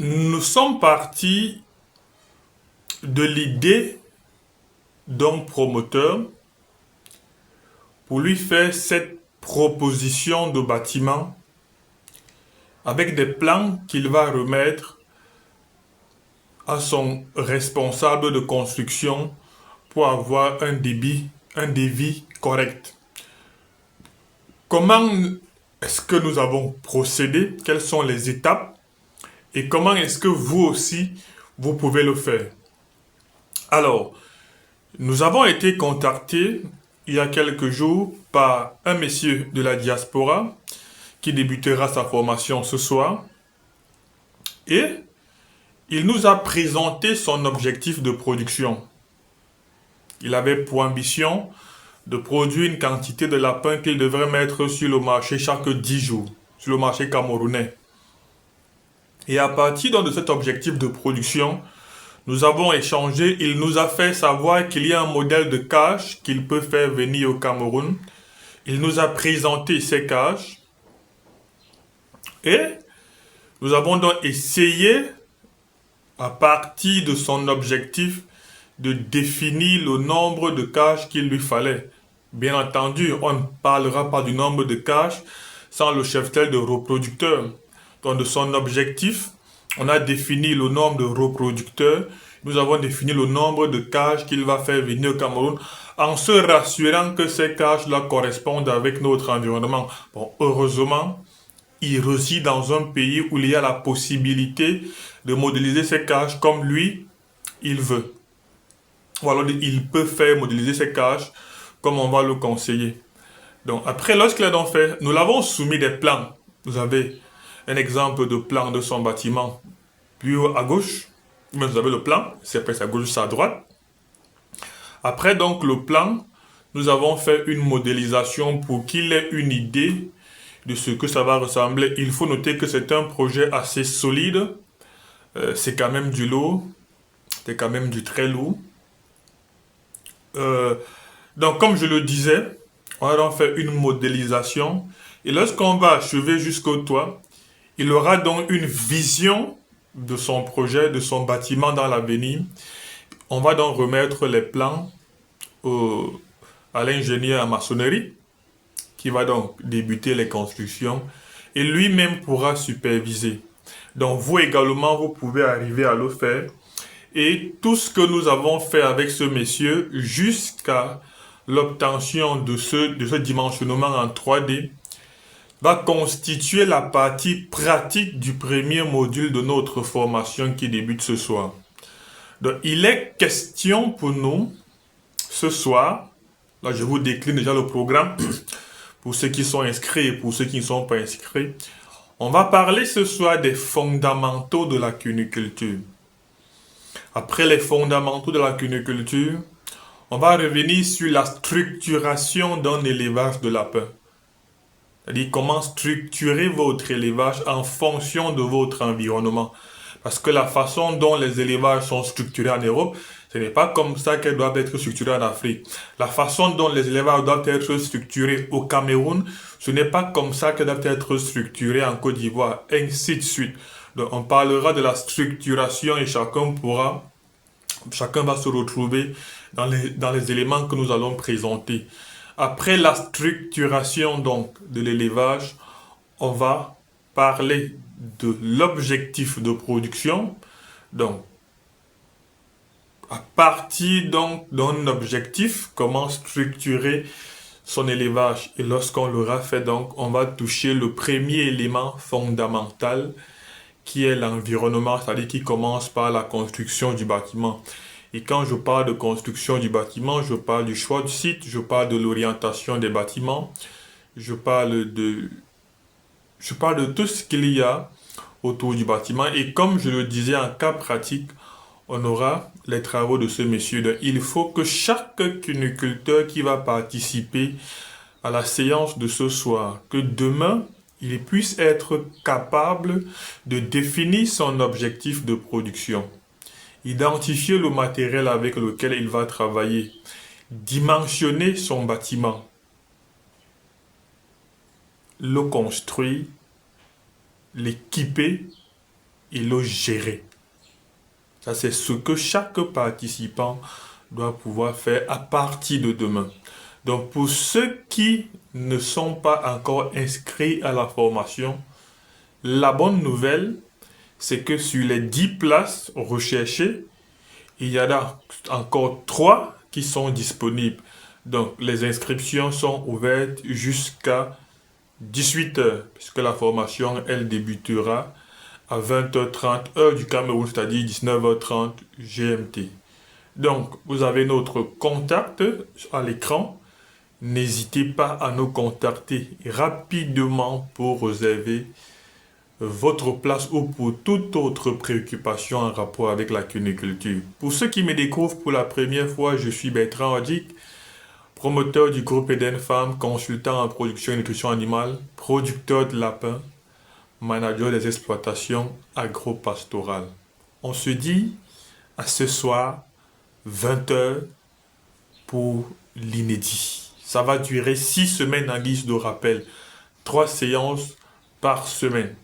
Nous sommes partis de l'idée d'un promoteur pour lui faire cette proposition de bâtiment avec des plans qu'il va remettre à son responsable de construction pour avoir un devis correct. Comment est-ce que nous avons procédé? Quelles sont les étapes? Et comment est-ce que vous aussi, vous pouvez le faire? Alors, nous avons été contactés il y a quelques jours par un monsieur de la diaspora qui débutera sa formation ce soir. Et il nous a présenté son objectif de production. Il avait pour ambition de produire une quantité de lapins qu'il devrait mettre sur le marché chaque 10 jours, sur le marché camerounais. Et à partir donc de cet objectif de production, nous avons échangé. Il nous a fait savoir qu'il y a un modèle de cage qu'il peut faire venir au Cameroun. Il nous a présenté ces cages. Et nous avons donc essayé, à partir de son objectif, de définir le nombre de cages qu'il lui fallait. Bien entendu, on ne parlera pas du nombre de cages sans le cheptel de reproducteurs. Donc de son objectif, on a défini le nombre de reproducteurs. Nous avons défini le nombre de cages qu'il va faire venir au Cameroun en se rassurant que ces cages-là correspondent avec notre environnement. Bon, heureusement, il réside dans un pays où il y a la possibilité de modéliser ces cages comme lui, il veut. Ou alors il peut faire modéliser ces cages comme on va le conseiller. Donc après, lorsqu'il a donc fait, nous l'avons soumis des plans. Vous avez un exemple de plan de son bâtiment. Puis à gauche, vous avez le plan, c'est après à gauche, c'est à droite. Après donc le plan, nous avons fait une modélisation pour qu'il ait une idée de ce que ça va ressembler. Il faut noter que c'est un projet assez solide. C'est quand même du lourd. C'est quand même du très lourd. Donc comme je le disais, on a donc fait une modélisation. Et lorsqu'on va achever jusqu'au toit, il aura donc une vision de son projet, de son bâtiment dans l'avenir. On va donc remettre les plans à l'ingénieur en maçonnerie qui va donc débuter les constructions et lui-même pourra superviser. Donc vous également, vous pouvez arriver à le faire. Et tout ce que nous avons fait avec ce monsieur jusqu'à l'obtention de ce dimensionnement en 3D va constituer la partie pratique du premier module de notre formation qui débute ce soir. Donc, il est question pour nous, ce soir, là je vous décline déjà le programme, pour ceux qui sont inscrits et pour ceux qui ne sont pas inscrits, on va parler ce soir des fondamentaux de la cuniculture. Après les fondamentaux de la cuniculture, on va revenir sur la structuration d'un élevage de lapins. C'est-à-dire comment structurer votre élevage en fonction de votre environnement. Parce que la façon dont les élevages sont structurés en Europe, ce n'est pas comme ça qu'elles doivent être structurées en Afrique. La façon dont les élevages doivent être structurés au Cameroun, ce n'est pas comme ça qu'elles doivent être structurées en Côte d'Ivoire, ainsi de suite. Donc on parlera de la structuration et chacun va se retrouver dans les éléments que nous allons présenter. Après la structuration donc de l'élevage, on va parler de l'objectif de production. Donc, à partir donc d'un objectif, comment structurer son élevage. Et lorsqu'on l'aura fait, donc, on va toucher le premier élément fondamental qui est l'environnement, c'est-à-dire qui commence par la construction du bâtiment. Et quand je parle de construction du bâtiment, je parle du choix du site, je parle de l'orientation des bâtiments, je parle de tout ce qu'il y a autour du bâtiment. Et comme je le disais en cas pratique, on aura les travaux de ce monsieur. Donc, il faut que chaque cuniculteur qui va participer à la séance de ce soir, que demain, il puisse être capable de définir son objectif de production. Identifier le matériel avec lequel il va travailler, dimensionner son bâtiment, le construire, l'équiper et le gérer. Ça, c'est ce que chaque participant doit pouvoir faire à partir de demain. Donc, pour ceux qui ne sont pas encore inscrits à la formation, la bonne nouvelle, c'est que sur les 10 places recherchées, il y en a encore 3 qui sont disponibles. Donc, les inscriptions sont ouvertes jusqu'à 18 heures, puisque la formation, elle débutera à 20h30, heure du Cameroun, c'est-à-dire 19h30 GMT. Donc, vous avez notre contact à l'écran. N'hésitez pas à nous contacter rapidement pour réserver votre place ou pour toute autre préoccupation en rapport avec la cuniculture. Pour ceux qui me découvrent pour la première fois, je suis Bertrand Odik, promoteur du groupe Eden Farm, consultant en production et nutrition animale, producteur de lapins, manager des exploitations agro-pastorales. On se dit à ce soir, 20h, pour l'inédit. Ça va durer 6 semaines en guise de rappel. 3 séances par semaine.